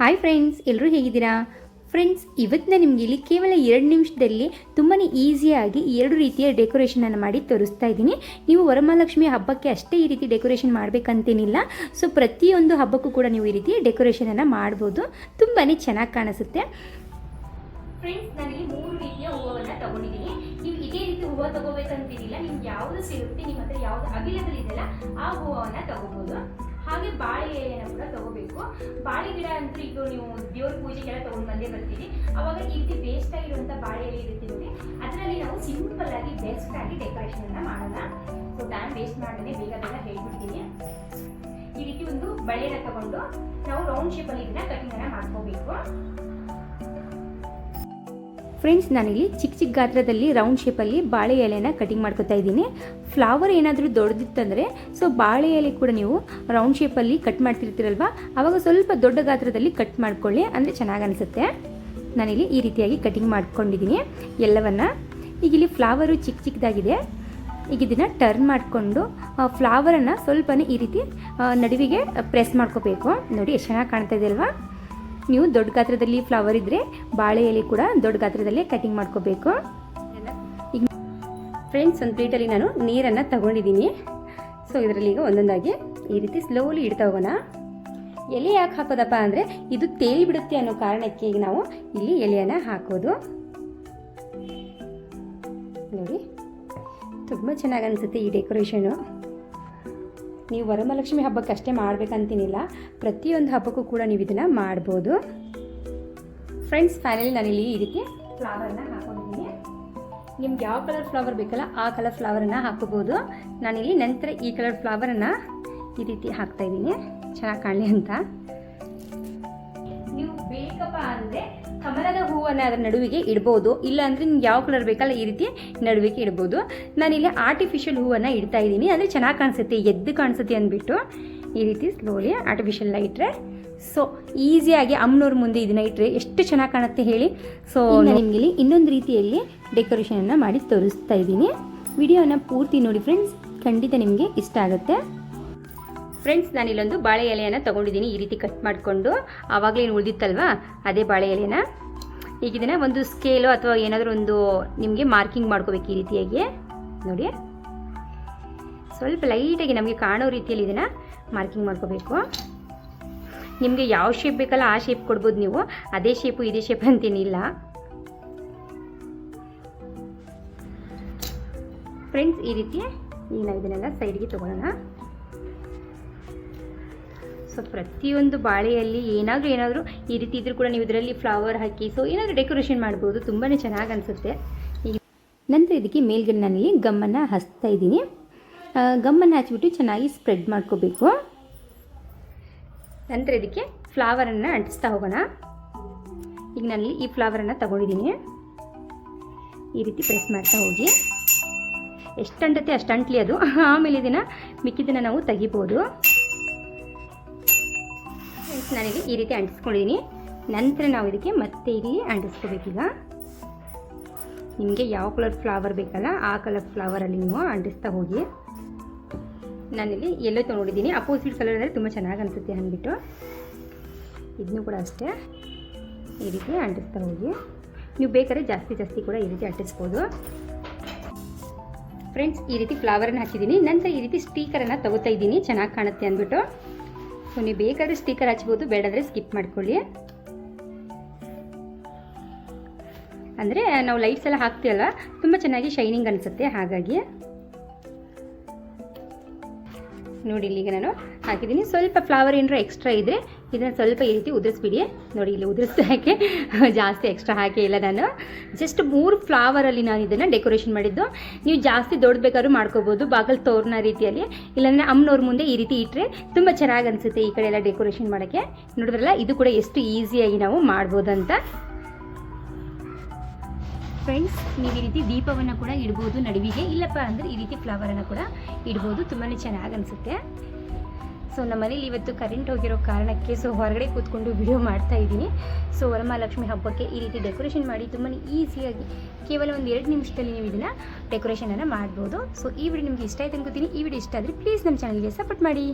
Hi friends, ಎಲ್ಲರೂ ಹೇಗಿದ್ದೀರಾ? Friends, ಇವತ್ತು ನಾನು ನಿಮಗೆ ಇಲ್ಲಿ ಕೇವಲ 2 ನಿಮಿಷದಲ್ಲಿ ತುಂಬಾ ಈಸಿಯಾಗಿ 2 ರೀತಿಯ ಡೆಕೋರೇಷನನ್ನು ಮಾಡಿ ತೋರಿಸ್ತಾ ಇದ್ದೀನಿ. ನೀವು ವರಮಹಾಲಕ್ಷ್ಮಿ ಹಬ್ಬಕ್ಕೆ ಅಷ್ಟೇ ಈ ರೀತಿ ಡೆಕೋರೇಷನ್ ಮಾಡಬೇಕಂತೇನಿಲ್ಲ. ಸೊ ಪ್ರತಿಯೊಂದು ಹಬ್ಬಕ್ಕೂ ಕೂಡ ನೀವು ಈ ರೀತಿ ಡೆಕೋರೇಷನನ್ನು ಮಾಡ್ಬೋದು. ತುಂಬಾ ಚೆನ್ನಾಗಿ ಕಾಣಿಸುತ್ತೆ. ಫ್ರೆಂಡ್ಸ್, ನಾನಿಲ್ಲಿ 3 ರೀತಿಯ ಹೂವನ್ನು ತಗೊಂಡಿದ್ದೀನಿ. ನೀವು ಇದೇ ರೀತಿ ಹೂವು ತಗೋಬೇಕಂತೇನಿಲ್ಲ. ನಿಮ್ಗೆ ಯಾವುದು ಸಿಗುತ್ತೆ, ನಿಮ್ಮ ಹತ್ರ ಯಾವುದು ಅವೈಲೇಬಲ್ ಇದೆಯಲ್ಲ ಆ ಹೂವನ್ನು ತಗೋಬೋದು. ಹಾಗೆ ಬಾಳೆ ಎಲೆಯನ್ನು ಕೂಡ ತಗೋಬೇಕು. ಬಾಳೆ ಗಿಡ ಅಂತೂ ಈಗ ನೀವು ದೇವ್ರ ಪೂಜೆಗೆಲ್ಲ ತಗೊಂಡು ಬಂದೇ ಬರ್ತೀವಿ. ಅವಾಗ ಈ ರೀತಿ ವೇಸ್ಟ್ ಆಗಿರುವಂಥ ಬಾಳೆ ಎಲೆ ಇರುತ್ತೆ ನೋಡಿ, ಅದರಲ್ಲಿ ನಾವು ಸಿಂಪಲ್ ಆಗಿ ಬೆಸ್ಟ್ ಆಗಿ ಡೆಕೋರೇಷನ್ ಅನ್ನ ಮಾಡೋಣ. ಸೊ ಟೈಮ್ ವೇಸ್ಟ್ ಮಾಡದೇ ಬೇಗ ಹೇಳ್ಬಿಡ್ತೀನಿ. ಈ ರೀತಿ ಒಂದು ಬಳೆಯನ್ನು ತಗೊಂಡು ನಾವು ರೌಂಡ್ ಶೇಪಲ್ಲಿ ಇದನ್ನ ಕಟಿಂಗ್ ಅನ್ನ ಮಾಡ್ಕೋಬೇಕು. ಫ್ರೆಂಡ್ಸ್, ನಾನಿಲ್ಲಿ ಚಿಕ್ಕ ಗಾತ್ರದಲ್ಲಿ ರೌಂಡ್ ಶೇಪಲ್ಲಿ ಬಾಳೆ ಎಲೆನ ಕಟಿಂಗ್ ಮಾಡ್ಕೊತಾ ಇದ್ದೀನಿ. ಫ್ಲವರ್ ಏನಾದರೂ ದೊಡ್ಡದಿತ್ತಂದರೆ ಸೊ ಬಾಳೆ ಎಲೆ ಕೂಡ ನೀವು ರೌಂಡ್ ಶೇಪಲ್ಲಿ ಕಟ್ ಮಾಡ್ತಿರ್ತೀರಲ್ವ, ಆವಾಗ ಸ್ವಲ್ಪ ದೊಡ್ಡ ಗಾತ್ರದಲ್ಲಿ ಕಟ್ ಮಾಡ್ಕೊಳ್ಳಿ, ಅಂದರೆ ಚೆನ್ನಾಗಿ ಅನಿಸುತ್ತೆ. ನಾನಿಲ್ಲಿ ಈ ರೀತಿಯಾಗಿ ಕಟಿಂಗ್ ಮಾಡ್ಕೊಂಡಿದ್ದೀನಿ ಎಲ್ಲವನ್ನು. ಈಗ ಇಲ್ಲಿ ಫ್ಲವರು ಚಿಕ್ಕದಾಗಿದೆ. ಈಗ ಇದನ್ನು ಟರ್ನ್ ಮಾಡಿಕೊಂಡು ಫ್ಲವರನ್ನು ಸ್ವಲ್ಪನೇ ಈ ರೀತಿ ನಡುವಿಗೆ ಪ್ರೆಸ್ ಮಾಡ್ಕೋಬೇಕು. ನೋಡಿ ಎಷ್ಟು ಚೆನ್ನಾಗಿ ಕಾಣ್ತಾ ಇದೆ ಅಲ್ವಾ? ನೀವು ದೊಡ್ಡ ಗಾತ್ರದಲ್ಲಿ ಫ್ಲವರ್ ಇದ್ದರೆ ಬಾಳೆ ಎಲೆ ಕೂಡ ದೊಡ್ಡ ಗಾತ್ರದಲ್ಲೇ ಕಟಿಂಗ್ ಮಾಡ್ಕೋಬೇಕು. ಈಗ ಫ್ರೆಂಡ್ಸ್, ಒಂದು ಪ್ಲೇಟಲ್ಲಿ ನಾನು ನೀರನ್ನು ತಗೊಂಡಿದ್ದೀನಿ. ಸೊ ಇದರಲ್ಲಿ ಈಗ ಒಂದೊಂದಾಗಿ ಈ ರೀತಿ ಸ್ಲೋಲಿ ಇಡ್ತಾ ಹೋಗೋಣ. ಎಲೆ ಯಾಕೆ ಹಾಕೋದಪ್ಪ ಅಂದರೆ ಇದು ತೇಲಿ ಬಿಡುತ್ತೆ ಅನ್ನೋ ಕಾರಣಕ್ಕೆ ಈಗ ನಾವು ಇಲ್ಲಿ ಎಲೆಯನ್ನು ಹಾಕೋದು. ನೋಡಿ, ತುಂಬ ಚೆನ್ನಾಗಿ ಅನಿಸುತ್ತೆ ಈ ಡೆಕೋರೇಷನು. ನೀವು ವರಮಹಾಲಕ್ಷ್ಮಿ ಹಬ್ಬಕ್ಕೆ ಅಷ್ಟೇ ಮಾಡಬೇಕಂತೇನಿಲ್ಲ, ಪ್ರತಿಯೊಂದು ಹಬ್ಬಕ್ಕೂ ಕೂಡ ನೀವು ಇದನ್ನು ಮಾಡ್ಬೋದು. ಫ್ರೆಂಡ್ಸ್, ಫೈನಲಿ ನಾನಿಲ್ಲಿ ಈ ರೀತಿ ಫ್ಲವರನ್ನು ಹಾಕೊಂಡಿದ್ದೀನಿ. ನಿಮ್ಗೆ ಯಾವ ಕಲರ್ ಫ್ಲವರ್ ಬೇಕಲ್ಲ ಆ ಕಲರ್ ಫ್ಲವರನ್ನು ಹಾಕೋಬೋದು. ನಾನಿಲ್ಲಿ ನಂತರ ಈ ಕಲರ್ ಫ್ಲವರನ್ನು ಈ ರೀತಿ ಹಾಕ್ತಾಯಿದ್ದೀನಿ, ಚೆನ್ನಾಗಿ ಕಾಣಲಿ ಅಂತ. ನೀವು ಬೇಕಪ್ಪ ಅಂದರೆ ಕಮಲದ ಹೂವನ್ನು ಅದರ ನಡುವಿಗೆ ಇಡ್ಬೋದು, ಇಲ್ಲ ಅಂದರೆ ನಿಮ್ಗೆ ಯಾವ ಕಲರ್ ಬೇಕಲ್ಲ ಈ ರೀತಿ ನಡುವಿಗೆ ಇಡ್ಬೋದು. ನಾನಿಲ್ಲಿ ಆರ್ಟಿಫಿಷಿಯಲ್ ಹೂವನ್ನು ಇಡ್ತಾ ಇದ್ದೀನಿ, ಅಂದರೆ ಚೆನ್ನಾಗಿ ಕಾಣಿಸುತ್ತೆ, ಎದ್ದು ಕಾಣಿಸುತ್ತೆ ಅಂದ್ಬಿಟ್ಟು ಈ ರೀತಿ ಸ್ಲೋಲಿ ಆರ್ಟಿಫಿಷಿಯಲ್ನ ಇಟ್ಟರೆ ಸೊ ಈಸಿಯಾಗಿ ಅಮ್ಮನವ್ರ ಮುಂದೆ ಇದನ್ನು ಇಟ್ಟರೆ ಎಷ್ಟು ಚೆನ್ನಾಗಿ ಕಾಣುತ್ತೆ ಹೇಳಿ. ಸೊ ನಿಮಗೆ ಇಲ್ಲಿ ಇನ್ನೊಂದು ರೀತಿಯಲ್ಲಿ ಡೆಕೋರೇಷನನ್ನು ಮಾಡಿ ತೋರಿಸ್ತಾ ಇದ್ದೀನಿ. ವಿಡಿಯೋನ ಪೂರ್ತಿ ನೋಡಿ ಫ್ರೆಂಡ್ಸ್, ಖಂಡಿತ ನಿಮಗೆ ಇಷ್ಟ ಆಗುತ್ತೆ. ಫ್ರೆಂಡ್ಸ್, ನಾನಿಲ್ಲೊಂದು ಬಾಳೆ ಎಲೆಯನ್ನು ತೊಗೊಂಡಿದ್ದೀನಿ, ಈ ರೀತಿ ಕಟ್ ಮಾಡಿಕೊಂಡು ಆವಾಗಲೇನು ಉಳಿದಿತ್ತಲ್ವಾ ಅದೇ ಬಾಳೆ ಎಲೆನ. ಈಗ ಇದನ್ನು ಒಂದು ಸ್ಕೇಲು ಅಥವಾ ಏನಾದರೂ ಒಂದು ನಿಮಗೆ ಮಾರ್ಕಿಂಗ್ ಮಾಡ್ಕೋಬೇಕು. ಈ ರೀತಿಯಾಗಿ ನೋಡಿ, ಸ್ವಲ್ಪ ಲೈಟಾಗಿ ನಮಗೆ ಕಾಣೋ ರೀತಿಯಲ್ಲಿ ಇದನ್ನು ಮಾರ್ಕಿಂಗ್ ಮಾಡ್ಕೋಬೇಕು. ನಿಮಗೆ ಯಾವ ಶೇಪ್ ಬೇಕಲ್ಲ ಆ ಶೇಪ್ ಕೊಡ್ಬೋದು ನೀವು, ಅದೇ ಶೇಪು ಇದೇ ಶೇಪ್ ಅಂತೇನಿಲ್ಲ. ಫ್ರೆಂಡ್ಸ್, ಈ ರೀತಿ ಈಗ ನಾವು ಇದನ್ನೆಲ್ಲ ಸೈಡ್ಗೆ ತೊಗೊಳ್ಳೋಣ. ಸೊ ಪ್ರತಿಯೊಂದು ಬಾಳೆಯಲ್ಲಿ ಏನಾದರೂ ಈ ರೀತಿ ಇದ್ರೂ ಕೂಡ ನೀವು ಇದರಲ್ಲಿ ಫ್ಲವರ್ ಹಾಕಿ ಸೊ ಏನಾದರೂ ಡೆಕೋರೇಷನ್ ಮಾಡ್ಬೋದು, ತುಂಬಾ ಚೆನ್ನಾಗಿ ಅನಿಸುತ್ತೆ. ಈಗ ನಂತರ ಇದಕ್ಕೆ ಮೇಲ್ಗಡೆ ನಾನಿಲ್ಲಿ ಗಮ್ಮನ್ನು ಹಚ್ತಾ ಇದ್ದೀನಿ. ಗಮ್ಮನ್ನು ಹಚ್ಬಿಟ್ಟು ಚೆನ್ನಾಗಿ ಸ್ಪ್ರೆಡ್ ಮಾಡ್ಕೋಬೇಕು. ನಂತರ ಇದಕ್ಕೆ ಫ್ಲವರನ್ನು ಅಂಟಿಸ್ತಾ ಹೋಗೋಣ. ಈಗ ನಾನಿಲ್ಲಿ ಈ ಫ್ಲವರನ್ನು ತಗೊಂಡಿದ್ದೀನಿ, ಈ ರೀತಿ ಪ್ರೆಸ್ ಮಾಡ್ತಾ ಹೋಗಿ. ಎಷ್ಟು ಅಂಟುತ್ತೆ ಅಷ್ಟು ಅಂಟ್ಲಿ ಅದು, ಆಮೇಲೆ ಇದನ್ನು ಮಿಕ್ಕಿದ್ದನ್ನು ನಾವು ತೆಗಿಬೋದು. ನಾನಿಲ್ಲಿ ಈ ರೀತಿ ಅಂಟಿಸ್ಕೊಂಡಿದ್ದೀನಿ. ನಂತರ ನಾವು ಇದಕ್ಕೆ ಮತ್ತೆ ಇಲ್ಲಿ ಅಂಟಿಸ್ಕೋಬೇಕೀಗ. ನಿಮಗೆ ಯಾವ ಕಲರ್ ಫ್ಲವರ್ ಬೇಕಲ್ಲ ಆ ಕಲರ್ ಫ್ಲವರಲ್ಲಿ ನೀವು ಅಂಟಿಸ್ತಾ ಹೋಗಿ. ನಾನಿಲ್ಲಿ ಎಲ್ಲೋ ತೊಗೊಂಡಿದ್ದೀನಿ, ಅಪೋಸಿಟ್ ಕಲರ್ ಅಂದರೆ ತುಂಬ ಚೆನ್ನಾಗಿ ಅನಿಸುತ್ತೆ ಅಂದ್ಬಿಟ್ಟು ಇದನ್ನು ಕೂಡ ಅಷ್ಟೇ ಈ ರೀತಿ ಅಂಟಿಸ್ತಾ ಹೋಗಿ. ನೀವು ಬೇಕಾದ್ರೆ ಜಾಸ್ತಿ ಕೂಡ ಈ ರೀತಿ ಅಂಟಿಸ್ಬೋದು. ಫ್ರೆಂಡ್ಸ್, ಈ ರೀತಿ ಫ್ಲವರನ್ನು ಹಾಕಿದ್ದೀನಿ. ನಂತರ ಈ ರೀತಿ ಸ್ಟಿಕರನ್ನು ತಗೋತಾ ಇದ್ದೀನಿ, ಚೆನ್ನಾಗಿ ಕಾಣುತ್ತೆ ಅಂದ್ಬಿಟ್ಟು. ಸೊ ನೀವು ಬೇಕಾದರೆ ಸ್ಟಿಕರ್ ಹಚ್ಬೋದು, ಬೇಡಾದರೆ ಸ್ಕಿಪ್ ಮಾಡ್ಕೊಳ್ಳಿ. ಅಂದರೆ ನಾವು ಲೈಟ್ಸ್ ಎಲ್ಲ ಹಾಕ್ತೀವಲ್ಲ ತುಂಬ ಚೆನ್ನಾಗಿ ಶೈನಿಂಗ್ ಅನಿಸುತ್ತೆ, ಹಾಗಾಗಿ ನೋಡಿ ಇಲ್ಲಿಗೆ ನಾನು ಹಾಕಿದ್ದೀನಿ. ಸ್ವಲ್ಪ ಫ್ಲವರ್ ಏನಾರು ಎಕ್ಸ್ಟ್ರಾ ಇದ್ದರೆ ಇದನ್ನು ಸ್ವಲ್ಪ ಈ ರೀತಿ ಉದುರಿಸ್ಬಿಡಿ. ನೋಡಿ ಇಲ್ಲಿ ಉದುರಿಸೋಕ್ಕೆ ಜಾಸ್ತಿ ಎಕ್ಸ್ಟ್ರಾ ಹಾಕಿ ಇಲ್ಲ, ನಾನು ಜಸ್ಟ್ 3 ಫ್ಲವರಲ್ಲಿ ನಾನು ಇದನ್ನು ಡೆಕೋರೇಷನ್ ಮಾಡಿದ್ದು. ನೀವು ಜಾಸ್ತಿ ದೊಡ್ಡ ಬೇಕಾದ್ರೂ ಮಾಡ್ಕೋಬೋದು, ಬಾಗಲ್ ತೋರಣ ರೀತಿಯಲ್ಲಿ, ಇಲ್ಲಾಂದರೆ ಅಮ್ಮನವ್ರ ಮುಂದೆ ಈ ರೀತಿ ಇಟ್ಟರೆ ತುಂಬ ಚೆನ್ನಾಗಿ ಅನಿಸುತ್ತೆ ಈ ಕಡೆ ಎಲ್ಲ ಡೆಕೋರೇಷನ್ ಮಾಡೋಕ್ಕೆ. ನೋಡಿದ್ರಲ್ಲ, ಇದು ಕೂಡ ಎಷ್ಟು ಈಸಿಯಾಗಿ ನಾವು ಮಾಡ್ಬೋದಂತ. ಫ್ರೆಂಡ್ಸ್, ನೀವು ಈ ರೀತಿ ದೀಪವನ್ನು ಕೂಡ ಇಡ್ಬೋದು ನಡುವಿಗೆ, ಇಲ್ಲಪ್ಪ ಅಂದರೆ ಈ ರೀತಿ ಫ್ಲವರನ್ನು ಕೂಡ ಇಡ್ಬೋದು, ತುಂಬಾ ಚೆನ್ನಾಗಿ ಅನಿಸುತ್ತೆ. ಸೊ ನಮ್ಮ ಮನೇಲಿ ಇವತ್ತು ಕರೆಂಟ್ ಹೋಗಿರೋ ಕಾರಣಕ್ಕೆ ಸೊ ಹೊರಗಡೆ ಕೂತ್ಕೊಂಡು ವಿಡಿಯೋ ಮಾಡ್ತಾ ಇದ್ದೀನಿ. ಸೊ ವರಮಹಾಲಕ್ಷ್ಮಿ ಹಬ್ಬಕ್ಕೆ ಈ ರೀತಿ ಡೆಕೋರೇಷನ್ ಮಾಡಿ ತುಂಬಾ ಈಸಿಯಾಗಿ ಕೇವಲ ಒಂದು 2 ನಿಮಿಷದಲ್ಲಿ ನೀವು ಇದನ್ನು ಡೆಕೋರೇಷನನ್ನು ಮಾಡ್ಬೋದು. ಸೊ ಈ ವಿಡಿಯೋ ನಿಮಗೆ ಇಷ್ಟ ಆಯ್ತು ಅನ್ಕೋತೀನಿ. ಈ ವಿಡಿಯೋ ಇಷ್ಟ ಆದರೆ ಪ್ಲೀಸ್ ನಮ್ಮ ಚಾನಲ್ಗೆ ಸಪೋರ್ಟ್ ಮಾಡಿ.